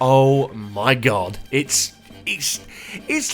Oh my god, it's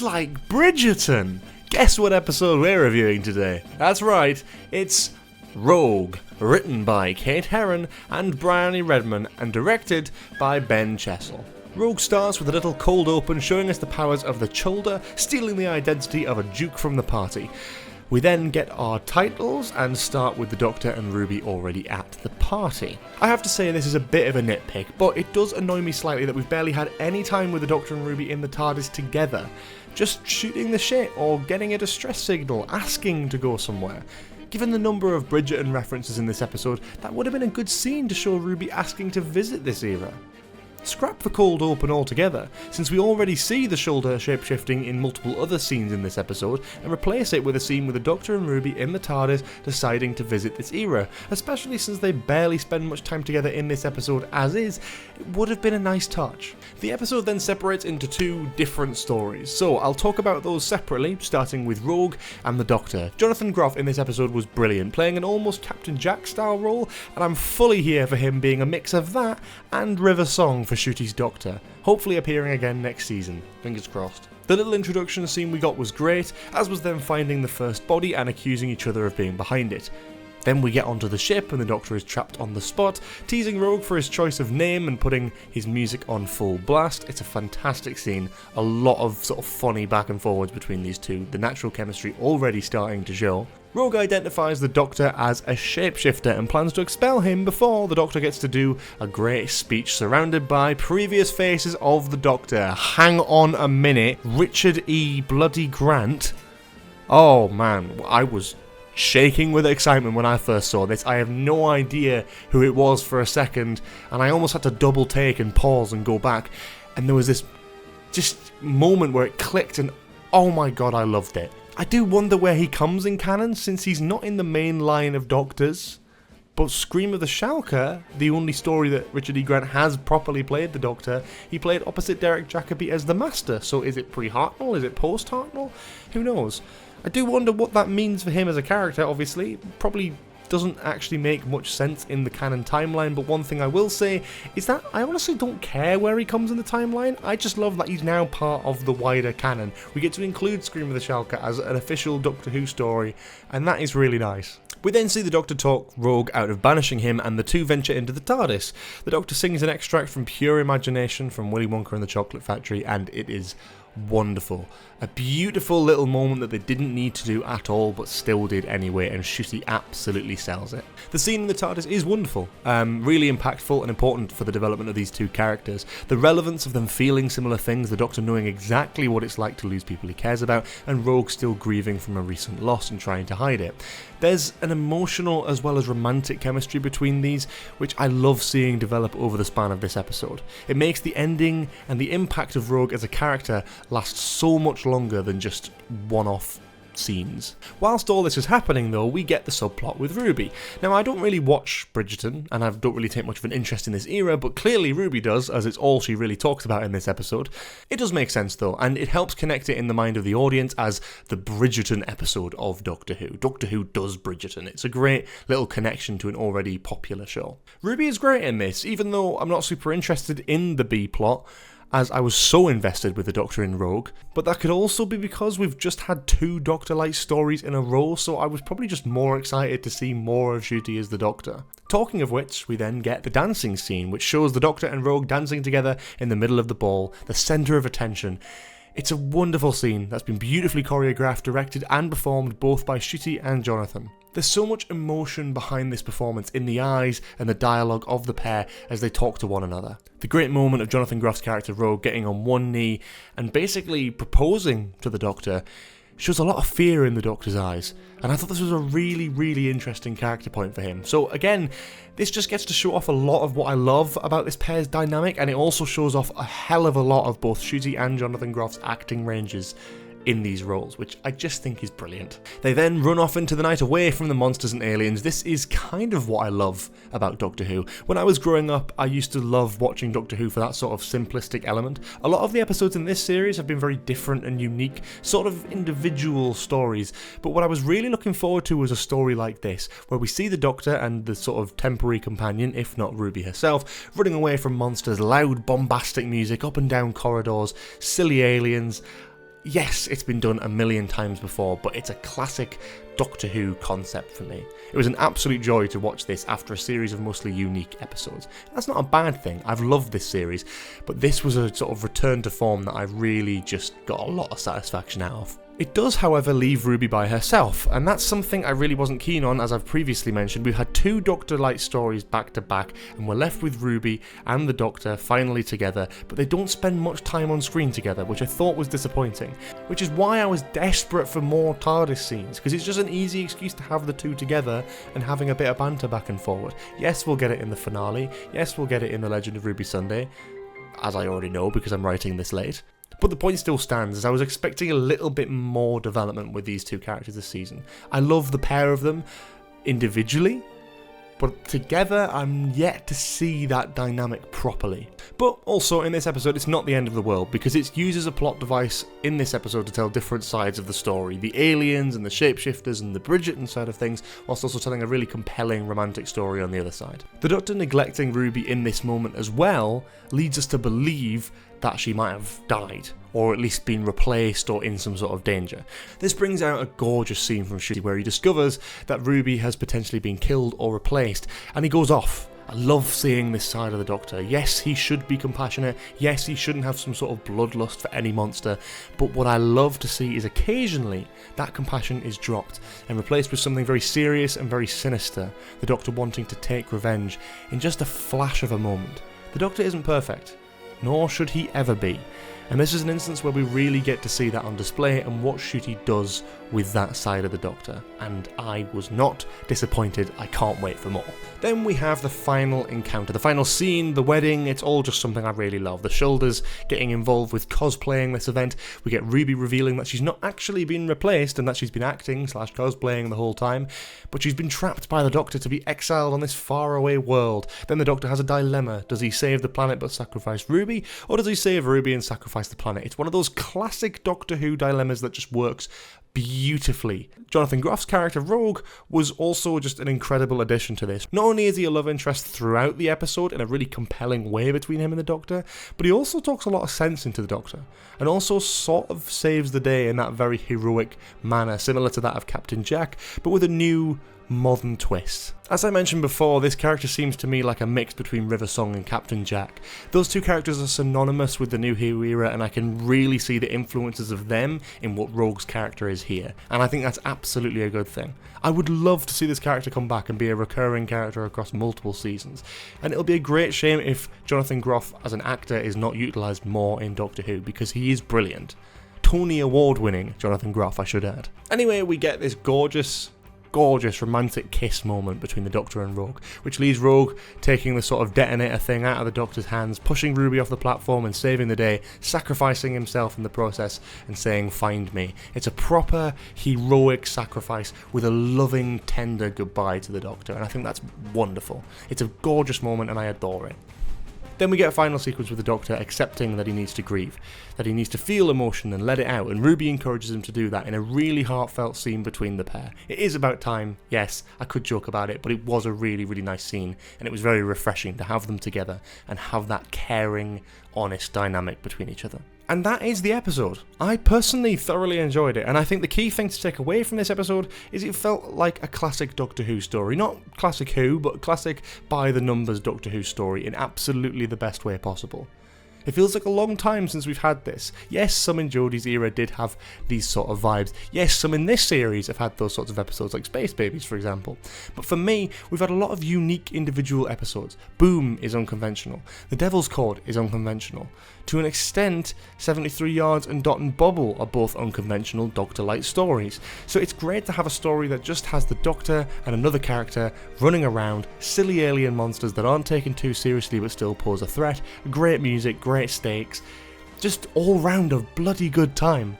like Bridgerton. Guess what episode we're reviewing today? That's right, it's Rogue, written by Kate Herron and Bryony Redman and directed by Ben Chessel. Rogue starts with a little cold open showing us the powers of the Chulder, stealing the identity of a duke from the party. We then get our titles and start with the Doctor and Ruby already at the party. I have to say this is a bit of a nitpick, but it does annoy me slightly that we've barely had any time with the Doctor and Ruby in the TARDIS together. Just shooting the shit or getting a distress signal, asking to go somewhere. Given the number of Bridgerton references in this episode, that would have been a good scene to show Ruby asking to visit this era. Scrap the cold open altogether, since we already see the shoulder shapeshifting in multiple other scenes in this episode, and replace it with a scene with the Doctor and Ruby in the TARDIS deciding to visit this era, especially since they barely spend much time together in this episode as is. It would have been a nice touch. The episode then separates into two different stories, so I'll talk about those separately, starting with Rogue and the Doctor. Jonathan Groff in this episode was brilliant, playing an almost Captain Jack style role, and I'm fully here for him being a mix of that and River Song for Ncuti's Doctor, hopefully appearing again next season, fingers crossed. The little introduction scene we got was great, as was them finding the first body and accusing each other of being behind it. Then we get onto the ship and the Doctor is trapped on the spot, teasing Rogue for his choice of name and putting his music on full blast. It's a fantastic scene, a lot of sort of funny back and forwards between these two, the natural chemistry already starting to show. Rogue identifies the Doctor as a shapeshifter and plans to expel him before the Doctor gets to do a great speech surrounded by previous faces of the Doctor. Hang on a minute, Richard E. Bloody Grant. Oh man, I was shaking with excitement when I first saw this. I have no idea who it was for a second, and I almost had to double take and pause and go back, and there was this just moment where it clicked and oh my god, I loved it. I do wonder where he comes in canon, since he's not in the main line of Doctors, but Scream of the Shalka, the only story that Richard E. Grant has properly played the Doctor, he played opposite Derek Jacobi as the Master, so is it pre-Hartnell, is it post-Hartnell? Who knows? I do wonder what that means for him as a character, obviously. Probably doesn't actually make much sense in the canon timeline, but one thing I will say is that I honestly don't care where he comes in the timeline. I just love that he's now part of the wider canon. We get to include Scream of the Shalka as an official Doctor Who story, and that is really nice. We then see the Doctor talk Rogue out of banishing him, and the two venture into the TARDIS. The Doctor sings an extract from Pure Imagination from Willy Wonka and the Chocolate Factory, and it is wonderful. A beautiful little moment that they didn't need to do at all, but still did anyway, and Ncuti absolutely sells it. The scene in the TARDIS is wonderful, really impactful and important for the development of these two characters. The relevance of them feeling similar things, the Doctor knowing exactly what it's like to lose people he cares about, and Rogue still grieving from a recent loss and trying to hide it. There's an emotional as well as romantic chemistry between these, which I love seeing develop over the span of this episode. It makes the ending and the impact of Rogue as a character last so much longer than just one-off scenes. Whilst all this is happening though, we get the subplot with Ruby. Now I don't really watch Bridgerton, and I don't really take much of an interest in this era, but clearly Ruby does, as it's all she really talks about in this episode. It does make sense though, and it helps connect it in the mind of the audience as the Bridgerton episode of Doctor Who. Doctor Who does Bridgerton. It's a great little connection to an already popular show. Ruby is great in this, even though I'm not super interested in the B plot, as I was so invested with the Doctor in Rogue, but that could also be because we've just had two Doctor-like stories in a row, so I was probably just more excited to see more of Ncuti as the Doctor. Talking of which, we then get the dancing scene, which shows the Doctor and Rogue dancing together in the middle of the ball, the centre of attention. It's a wonderful scene that's been beautifully choreographed, directed and performed both by Ncuti and Jonathan. There's so much emotion behind this performance in the eyes and the dialogue of the pair as they talk to one another. The great moment of Jonathan Groff's character Rogue getting on one knee and basically proposing to the Doctor shows a lot of fear in the Doctor's eyes, and I thought this was a really, really interesting character point for him. So again, this just gets to show off a lot of what I love about this pair's dynamic, and it also shows off a hell of a lot of both Ncuti and Jonathan Groff's acting ranges in these roles, which I just think is brilliant. They then run off into the night away from the monsters and aliens. This is kind of what I love about Doctor Who. When I was growing up, I used to love watching Doctor Who for that sort of simplistic element. A lot of the episodes in this series have been very different and unique, sort of individual stories, but what I was really looking forward to was a story like this, where we see the Doctor and the sort of temporary companion, if not Ruby herself, running away from monsters, loud bombastic music, up and down corridors, silly aliens. Yes, it's been done a million times before, but it's a classic Doctor Who concept for me. It was an absolute joy to watch this after a series of mostly unique episodes. That's not a bad thing, I've loved this series, but this was a sort of return to form that I really just got a lot of satisfaction out of. It does, however, leave Ruby by herself, and that's something I really wasn't keen on. As I've previously mentioned, we've had two Doctor-like stories back to back, and we're left with Ruby and the Doctor finally together, but they don't spend much time on screen together, which I thought was disappointing. Which is why I was desperate for more TARDIS scenes, because it's just an easy excuse to have the two together and having a bit of banter back and forward. Yes, we'll get it in the finale, yes, we'll get it in The Legend of Ruby Sunday, as I already know because I'm writing this late. But the point still stands, as I was expecting a little bit more development with these two characters this season. I love the pair of them individually, but together I'm yet to see that dynamic properly. But also in this episode it's not the end of the world, because it uses a plot device in this episode to tell different sides of the story. The aliens and the shapeshifters and the Bridgerton side of things, whilst also telling a really compelling romantic story on the other side. The Doctor neglecting Ruby in this moment as well leads us to believe that she might have died, or at least been replaced or in some sort of danger. This brings out a gorgeous scene from Sheard where he discovers that Ruby has potentially been killed or replaced, and he goes off. I love seeing this side of the Doctor. Yes, he should be compassionate, yes, he shouldn't have some sort of bloodlust for any monster, but what I love to see is occasionally that compassion is dropped and replaced with something very serious and very sinister, the Doctor wanting to take revenge in just a flash of a moment. The Doctor isn't perfect, nor should he ever be, and this is an instance where we really get to see that on display and what Ncuti does with that side of the Doctor, and I was not disappointed. I can't wait for more. Then we have the final encounter, the final scene, the wedding. It's all just something I really love. The Shoulders getting involved with cosplaying this event. We get Ruby revealing that she's not actually been replaced and that she's been acting / cosplaying the whole time, but she's been trapped by the Doctor to be exiled on this faraway world. Then the Doctor has a dilemma. Does he save the planet but sacrifice Ruby, or does he save Ruby and sacrifice the planet? It's one of those classic Doctor Who dilemmas that just works beautifully. Jonathan Groff's character Rogue was also just an incredible addition to this. Not only is he a love interest throughout the episode in a really compelling way between him and the Doctor, but he also talks a lot of sense into the Doctor, and also sort of saves the day in that very heroic manner, similar to that of Captain Jack, but with a new modern twist. As I mentioned before, this character seems to me like a mix between River Song and Captain Jack. Those two characters are synonymous with the New Who era, and I can really see the influences of them in what Rogue's character is here, and I think that's absolutely a good thing. I would love to see this character come back and be a recurring character across multiple seasons, and it'll be a great shame if Jonathan Groff as an actor is not utilised more in Doctor Who, because he is brilliant. Tony Award winning Jonathan Groff, I should add. Anyway, we get this gorgeous romantic kiss moment between the Doctor and Rogue, which leaves Rogue taking the sort of detonator thing out of the Doctor's hands, pushing Ruby off the platform and saving the day, sacrificing himself in the process and saying, "Find me." It's a proper heroic sacrifice with a loving, tender goodbye to the Doctor, and I think that's wonderful. It's a gorgeous moment and I adore it. Then we get a final sequence with the Doctor accepting that he needs to grieve, that he needs to feel emotion and let it out, and Ruby encourages him to do that in a really heartfelt scene between the pair. It is about time, yes, I could joke about it, but it was a really, really nice scene, and it was very refreshing to have them together and have that caring, honest dynamic between each other. And that is the episode. I personally thoroughly enjoyed it, and I think the key thing to take away from this episode is it felt like a classic Doctor Who story. Not classic Who, but classic by-the-numbers Doctor Who story in absolutely the best way possible. It feels like a long time since we've had this. Yes, some in Jodie's era did have these sort of vibes. Yes, some in this series have had those sorts of episodes, like Space Babies, for example. But for me, we've had a lot of unique individual episodes. Boom is unconventional. The Devil's Cord is unconventional. To an extent, 73 Yards and Dot and Bubble are both unconventional Doctor-like stories. So it's great to have a story that just has the Doctor and another character running around, silly alien monsters that aren't taken too seriously but still pose a threat, great music, great stakes, just all round a bloody good time.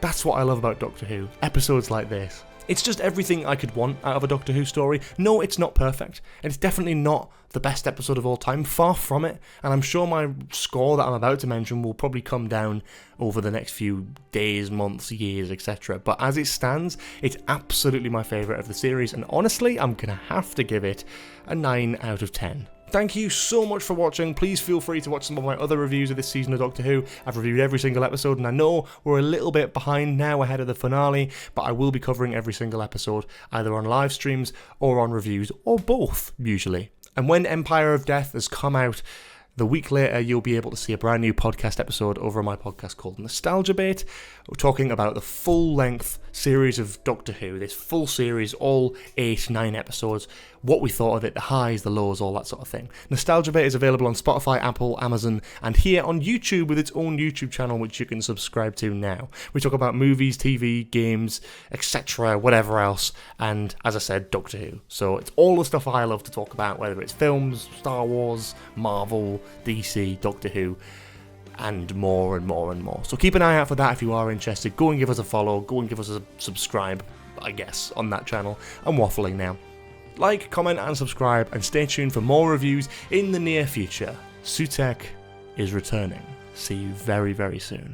That's what I love about Doctor Who. Episodes like this. It's just everything I could want out of a Doctor Who story. No, it's not perfect, and it's definitely not the best episode of all time, far from it, and I'm sure my score that I'm about to mention will probably come down over the next few days, months, years, etc. But as it stands, it's absolutely my favourite of the series, and honestly, I'm going to have to give it a 9 out of 10. Thank you so much for watching. Please feel free to watch some of my other reviews of this season of Doctor Who. I've reviewed every single episode, and I know we're a little bit behind now ahead of the finale, but I will be covering every single episode, either on live streams or on reviews, or both, usually. And when Empire of Death has come out, the week later, you'll be able to see a brand new podcast episode over on my podcast called Nostalgia Bait. We're talking about the full-length series of Doctor Who, this full series, all 8-9 episodes, what we thought of it, the highs, the lows, all that sort of thing. Nostalgia Bait is available on Spotify, Apple, Amazon, and here on YouTube with its own YouTube channel, which you can subscribe to now. We talk about movies, TV, games, etc., whatever else, and as I said, Doctor Who. So it's all the stuff I love to talk about, whether it's films, Star Wars, Marvel, DC, Doctor Who, and more and more and more. So keep an eye out for that if you are interested. Go and give us a follow, go and give us a subscribe, I guess, on that channel. I'm waffling now. Like, comment and subscribe, and stay tuned for more reviews in the near future. Sutek is returning. See you very, very soon.